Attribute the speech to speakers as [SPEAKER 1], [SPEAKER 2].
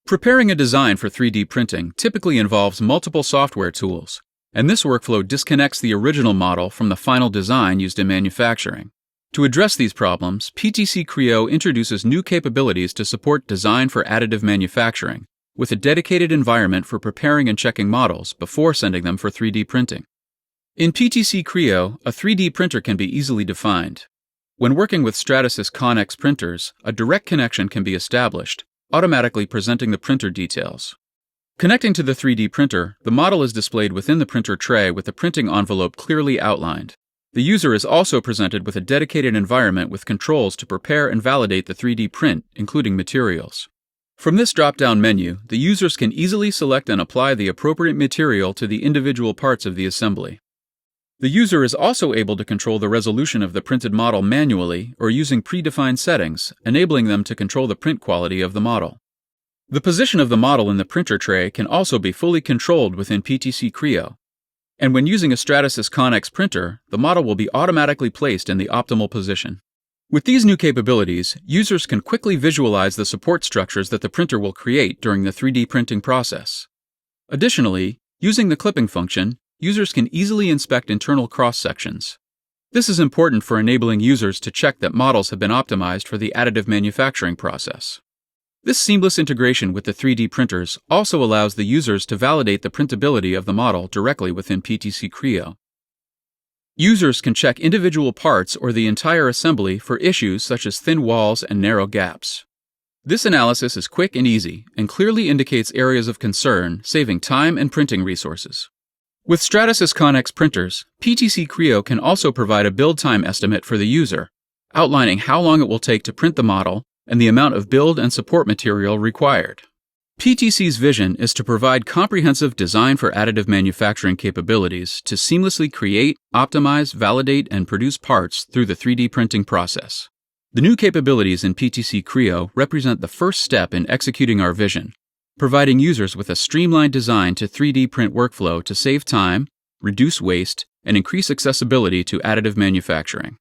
[SPEAKER 1] Preparing a design for 3D printing typically involves multiple software tools, and this workflow disconnects the original model from the final design used in manufacturing. To address these problems, PTC Creo introduces new capabilities to support design for additive manufacturing, with a dedicated environment for preparing and checking models before sending them for 3D printing. In PTC Creo, a 3D printer can be easily defined. When working with Stratasys Connex printers, a direct connection can be established, automatically presenting the printer details. Connecting to the 3D printer, the model is displayed within the printer tray with the printing envelope clearly outlined. The user is also presented with a dedicated environment with controls to prepare and validate the 3D print, including materials. From this drop-down menu, the users can easily select and apply the appropriate material to the individual parts of the assembly. The user is also able to control the resolution of the printed model manually or using predefined settings, enabling them to control the print quality of the model. The position of the model in the printer tray can also be fully controlled within PTC Creo. And when using a Stratasys Connex printer, the model will be automatically placed in the optimal position. With these new capabilities, users can quickly visualize the support structures that the printer will create during the 3D printing process. Additionally, using the clipping function, users can easily inspect internal cross-sections. This is important for enabling users to check that models have been optimized for the additive manufacturing process. This seamless integration with the 3D printers also allows the users to validate the printability of the model directly within PTC Creo. Users can check individual parts or the entire assembly for issues such as thin walls and narrow gaps. This analysis is quick and easy and clearly indicates areas of concern, saving time and printing resources. With Stratasys Connex printers, PTC Creo can also provide a build time estimate for the user, outlining how long it will take to print the model and the amount of build and support material required. PTC's vision is to provide comprehensive design for additive manufacturing capabilities to seamlessly create, optimize, validate, and produce parts through the 3D printing process. The new capabilities in PTC Creo represent the first step in executing our vision, providing users with a streamlined design to 3D print workflow to save time, reduce waste, and increase accessibility to additive manufacturing.